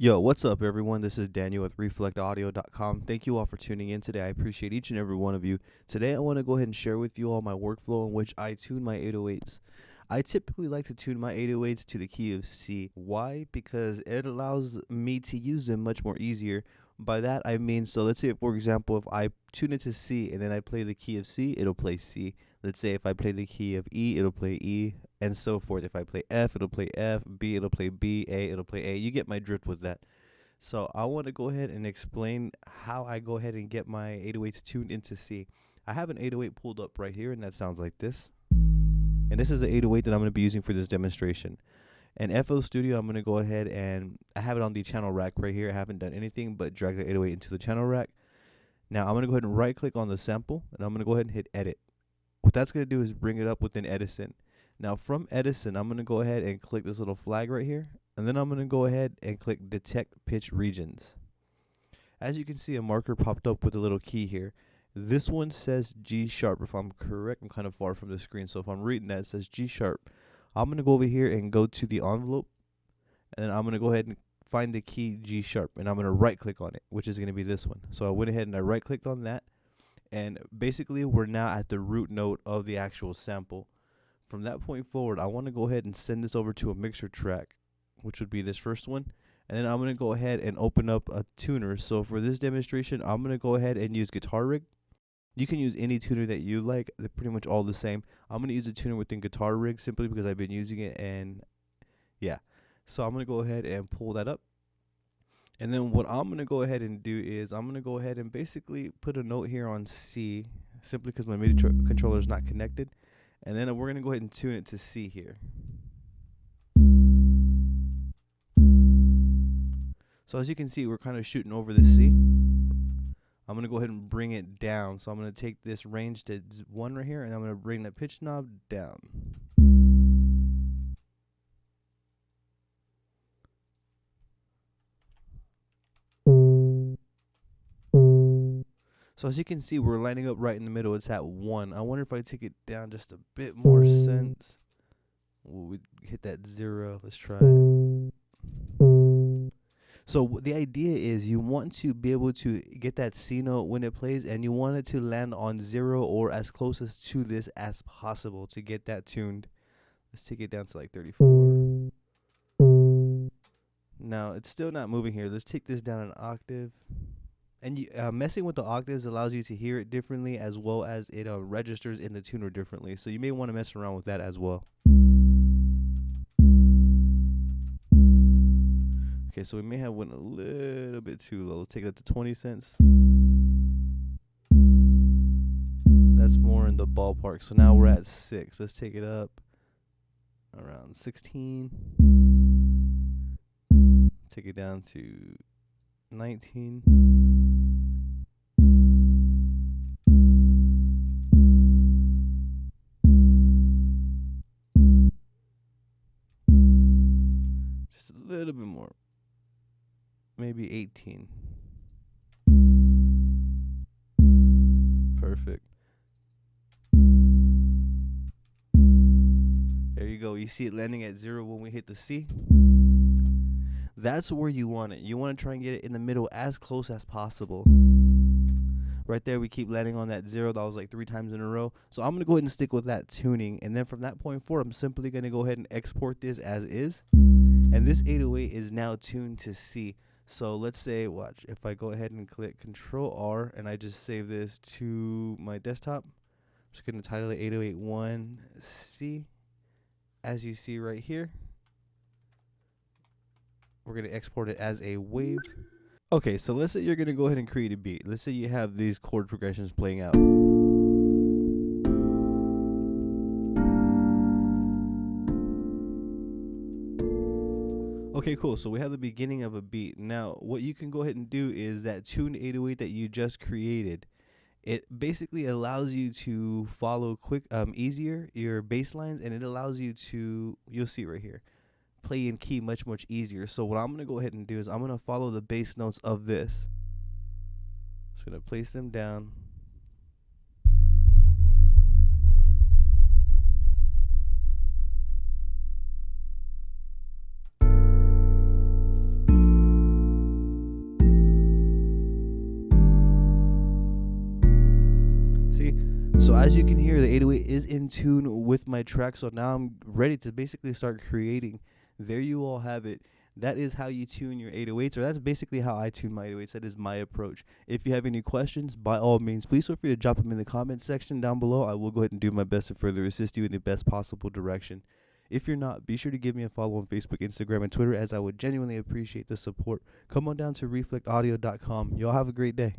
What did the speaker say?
Yo, what's up, everyone? This is Daniel with reflectaudio.com. Thank you all for tuning in today. I appreciate each and every one of you. Today, I want to go ahead and share with you all my workflow in which I tune my 808s. I typically like to tune my 808s to the key of C. Why? Because it allows me to use them much more easier. By that, I mean, so let's say, for example, if I tune it to C and then I play the key of C, it'll play C. Let's say if I play the key of E, it'll play E, and so forth. If I play F, it'll play F, B, it'll play B, A, it'll play A. You get my drift with that. So I want to go ahead and explain how I go ahead and get my 808s tuned into C. I have an 808 pulled up right here, and that sounds like this. And this is the 808 that I'm going to be using for this demonstration. In FL Studio, I'm going to go ahead and I have it on the channel rack right here. I haven't done anything but drag the 808 into the channel rack. Now I'm going to go ahead and right click on the sample, and I'm going to go ahead and hit edit. What that's going to do is bring it up within Edison. Now from Edison, I'm going to go ahead and click this little flag right here. And then I'm going to go ahead and click Detect Pitch Regions. As you can see, a marker popped up with a little key here. This one says G sharp. If I'm correct, I'm kind of far from the screen. So if I'm reading that, it says G sharp. I'm going to go over here and go to the envelope. And then I'm going to go ahead and find the key G sharp. And I'm going to right click on it, which is going to be this one. So I went ahead and I right clicked on that. And basically, we're now at the root note of the actual sample. From that point forward, I want to go ahead and send this over to a mixer track, which would be this first one. And then I'm going to go ahead and open up a tuner. So for this demonstration, I'm going to go ahead and use Guitar Rig. You can use any tuner that you like. They're pretty much all the same. I'm going to use a tuner within Guitar Rig simply because I've been using it, and yeah. So I'm going to go ahead and pull that up. And then what I'm going to go ahead and do is I'm going to go ahead and basically put a note here on C, simply because my MIDI controller is not connected. And then we're going to go ahead and tune it to C here. So as you can see, we're kind of shooting over the C. I'm going to go ahead and bring it down. So I'm going to take this range to 1 right here, and I'm going to bring the pitch knob down. So as you can see, we're lining up right in the middle. It's at 1. I wonder if I take it down just a bit more sense. We hit that 0. Let's try it. So the idea is you want to be able to get that C note when it plays, and you want it to land on 0 or as closest to this as possible to get that tuned. Let's take it down to like 34. Now it's still not moving here. Let's take this down an octave. And messing with the octaves allows you to hear it differently, as well as it registers in the tuner differently. So you may want to mess around with that as well. Okay, so we may have went a little bit too low. Take it up to 20 cents. That's more in the ballpark. So now we're at 6. Let's take it up around 16. Take it down to 19. Just a little bit more. Maybe 18. Perfect. There you go. You see it landing at 0 when we hit the C. That's where you want it. You want to try and get it in the middle as close as possible. Right there, we keep landing on that 0. That was like 3 times in a row. So I'm going to go ahead and stick with that tuning. And then from that point forward, I'm simply going to go ahead and export this as is. And this 808 is now tuned to C. So let's say, watch, if I go ahead and click Control R and I just save this to my desktop, I'm just going to title it 808.1C. As you see right here, we're going to export it as a wave. Okay, so let's say you're going to go ahead and create a beat. Let's say you have these chord progressions playing out. Okay, cool. So we have the beginning of a beat. Now, what you can go ahead and do is that tuned 808 that you just created, it basically allows you to follow easier your bass lines, and it allows you to, you'll see right here, play in key much easier. So what I'm going to go ahead and do is I'm going to follow the bass notes of this. Just going to place them down. So as you can hear, the 808 is in tune with my track. So now I'm ready to basically start creating. There you all have it. That is how you tune your 808s, or that's basically how I tune my 808s. That is my approach. If you have any questions, by all means, please feel free to drop them in the comment section down below. I will go ahead and do my best to further assist you in the best possible direction. If you're not, be sure to give me a follow on Facebook, Instagram, and Twitter, as I would genuinely appreciate the support. Come on down to reflectaudio.com. Y'all have a great day.